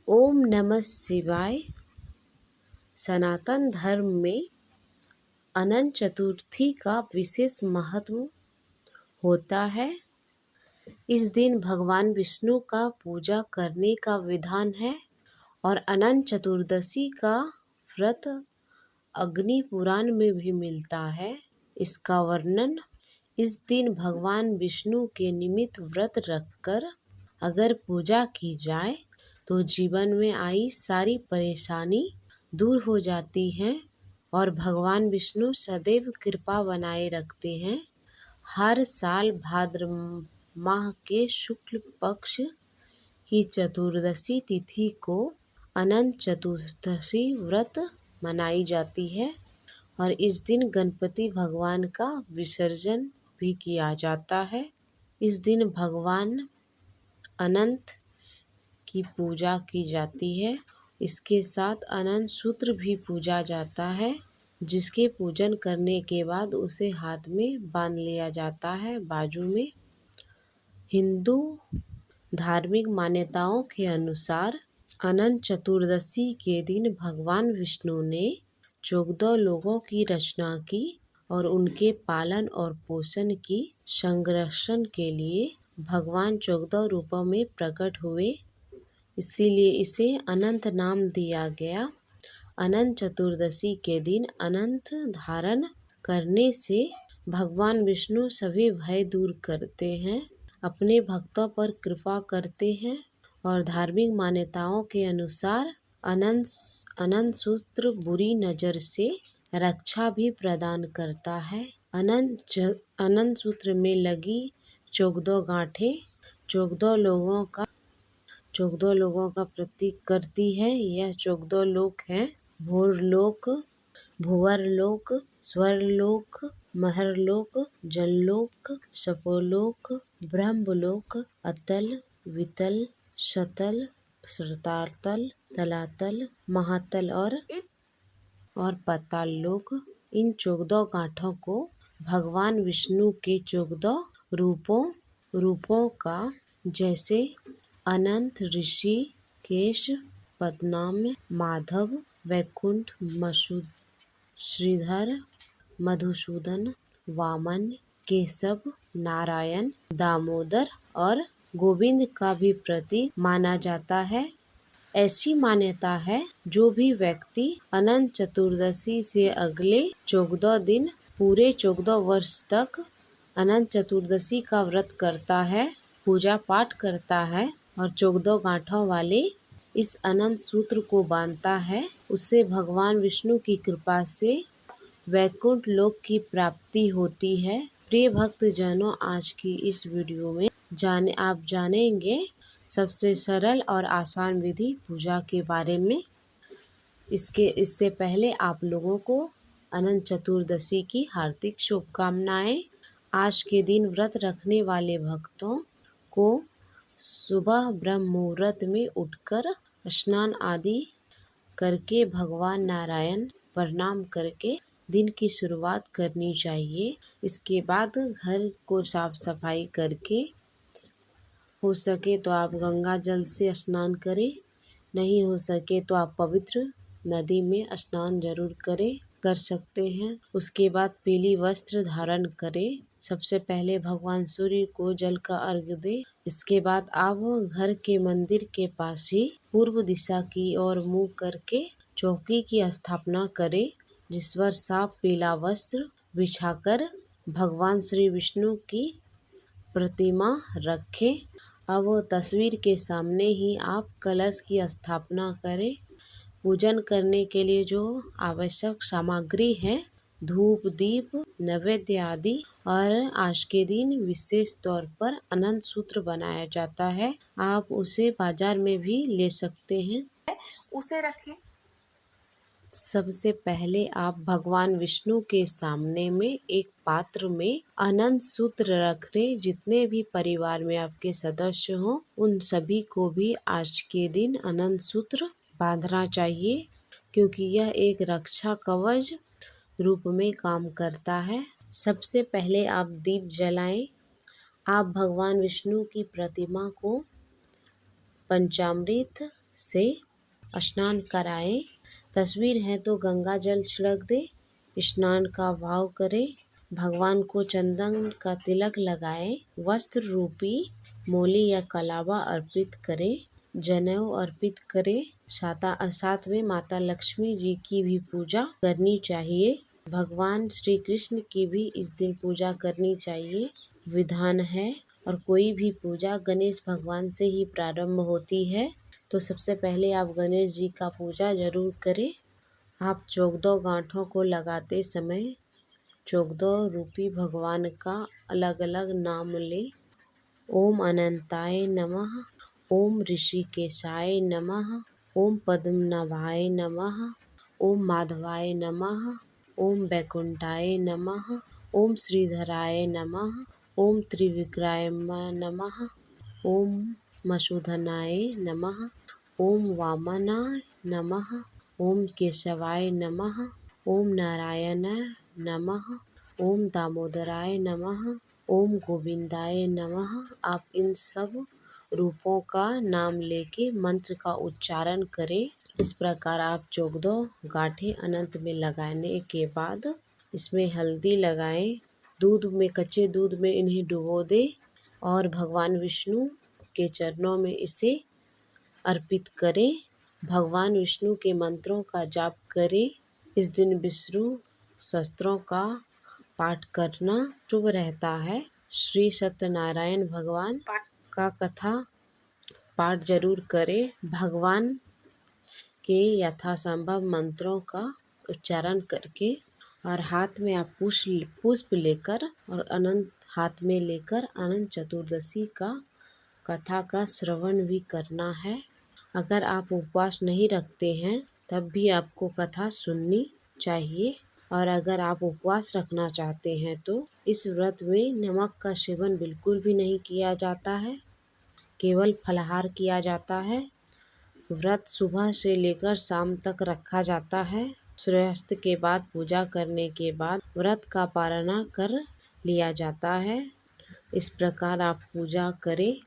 ओम नमः शिवाय। सनातन धर्म में अनंत चतुर्थी का विशेष महत्व होता है। इस दिन भगवान विष्णु का पूजा करने का विधान है और अनंत चतुर्दशी का व्रत अग्नि पुराण में भी मिलता है। इसका वर्णन, इस दिन भगवान विष्णु के निमित्त व्रत रखकर अगर पूजा की जाए तो जीवन में आई सारी परेशानी दूर हो जाती हैं और भगवान विष्णु सदैव कृपा बनाए रखते हैं। हर साल भाद्र माह के शुक्ल पक्ष की चतुर्दशी तिथि को अनंत चतुर्दशी व्रत मनाई जाती है और इस दिन गणपति भगवान का विसर्जन भी किया जाता है। इस दिन भगवान अनंत की पूजा की जाती है। इसके साथ अनंत सूत्र भी पूजा जाता है, जिसके पूजन करने के बाद उसे हाथ में बांध लिया जाता है, बाजू में। हिंदू धार्मिक मान्यताओं के अनुसार अनंत चतुर्दशी के दिन भगवान विष्णु ने 14 लोगों की रचना की और उनके पालन और पोषण की संरक्षण के लिए भगवान 14 रूपों में प्रकट हुए, इसीलिए इसे अनंत नाम दिया गया। अनंत चतुर्दशी के दिन अनंत धारण करने से भगवान विष्णु सभी भय दूर करते हैं, अपने भक्तों पर कृपा करते हैं और धार्मिक मान्यताओं के अनुसार अनंत सूत्र बुरी नज़र से रक्षा भी प्रदान करता है। अनंत सूत्र में लगी 14 गांठें 14 लोगों का प्रतीक करती है। यह 14 लोक हैं: भोरलोक, भुवरलोक, स्वर्लोक, महरलोक, जनलोक, सपोलोक, ब्रह्मलोक, अतल, वितल, शतल, सरतातल, तलातल, महातल और पाताल लोक। इन 14 गांठों को भगवान विष्णु के 14 रूपों का, जैसे अनंत, ऋषिकेश, पद्मनाभ, माधव, वैकुंठ, श्रीधर, मधुसूदन, वामन, केशव, नारायण, दामोदर और गोविंद का भी प्रतीक माना जाता है। ऐसी मान्यता है, जो भी व्यक्ति अनंत चतुर्दशी से अगले 14 दिन पूरे 14 वर्ष तक अनंत चतुर्दशी का व्रत करता है, पूजा पाठ करता है और 14 गांठों वाले इस अनंत सूत्र को बांधता है, उससे भगवान विष्णु की कृपा से वैकुंठ लोक की प्राप्ति होती है। प्रिय भक्त जनों, आज की इस वीडियो में आप जानेंगे सबसे सरल और आसान विधि पूजा के बारे में। इससे पहले आप लोगों को अनंत चतुर्दशी की हार्दिक शुभकामनाएं। आज के दिन व्रत रखने वाले भक्तों को सुबह ब्रह्म मुहूर्त में उठकर स्नान आदि करके भगवान नारायण प्रणाम करके दिन की शुरुआत करनी चाहिए। इसके बाद घर को साफ सफाई करके, हो सके तो आप गंगा जल से स्नान करें, नहीं हो सके तो आप पवित्र नदी में स्नान जरूर कर सकते हैं। उसके बाद पीली वस्त्र धारण करें। सबसे पहले भगवान सूर्य को जल का अर्घ्य दें। इसके बाद आप घर के मंदिर के पास ही पूर्व दिशा की ओर मुंह करके चौकी की स्थापना करें, जिस पर साफ पीला वस्त्र बिछाकर भगवान श्री विष्णु की प्रतिमा रखें। अब तस्वीर के सामने ही आप कलश की स्थापना करें। पूजन करने के लिए जो आवश्यक सामग्री है, धूप, दीप, नैवेद्य आदि, और आज के दिन विशेष तौर पर अनंत सूत्र बनाया जाता है। आप उसे बाजार में भी ले सकते हैं, उसे रखें। सबसे पहले आप भगवान विष्णु के सामने में एक पात्र में अनंत सूत्र रख लें। जितने भी परिवार में आपके सदस्य हों, उन सभी को भी आज के दिन अनंत सूत्र बांधना चाहिए, क्योंकि यह एक रक्षा कवच रूप में काम करता है। सबसे पहले आप दीप जलाएं। आप भगवान विष्णु की प्रतिमा को पंचामृत, से स्नान कराएं। तस्वीर है तो गंगा जल छिड़क दे, स्नान का भाव करें, भगवान को चंदन का तिलक लगाएं, वस्त्र रूपी मोली या कलावा अर्पित करें, जनेऊ अर्पित करें। साथ में माता लक्ष्मी जी की भी पूजा करनी चाहिए। भगवान श्री कृष्ण की भी इस दिन पूजा करनी चाहिए। विधान है और कोई भी पूजा गणेश भगवान से ही प्रारंभ होती है, तो सबसे पहले आप गणेश जी का पूजा जरूर करें। आप चौदह गांठों को लगाते समय 14 रूपी भगवान का अलग अलग नाम ले। ओम अनंताय नमः, ओम ऋषिकेशाय नमः, ओम पद्मनाभाय नमः, ओम माधवाय नमः, ओम वैकुंठाय नमः, ओम श्रीधराय नमः, ओम त्रिविक्रमाय नमः, ओम मसूदनाय नमः, ओम वामनाय नमः, ओम केशवाय नमः, ओम नारायणाय नमः, ओम दामोदराय नमः, ओम गोविंदाय नमः। आप इन सब रूपों का नाम लेके मंत्र का उच्चारण करें। इस प्रकार आप 14 गांठें अनंत में लगाने के बाद इसमें हल्दी लगाएं, कच्चे दूध में इन्हें डुबो दें और भगवान विष्णु के चरणों में इसे अर्पित करें। भगवान विष्णु के मंत्रों का जाप करें। इस दिन विष्णु शस्त्रों का पाठ करना शुभ रहता है। श्री सत्यनारायण भगवान का कथा पाठ जरूर करें। भगवान के यथासंभव मंत्रों का उच्चारण करके और हाथ में आप पुष्प लेकर और हाथ में लेकर अनंत चतुर्दशी का कथा का श्रवण भी करना है। अगर आप उपवास नहीं रखते हैं तब भी आपको कथा सुननी चाहिए, और अगर आप उपवास रखना चाहते हैं तो इस व्रत में नमक का सेवन बिल्कुल भी नहीं किया जाता है, केवल फलाहार किया जाता है। व्रत सुबह से लेकर शाम तक रखा जाता है। सूर्यास्त के बाद पूजा करने के बाद व्रत का पारण कर लिया जाता है। इस प्रकार आप पूजा करें।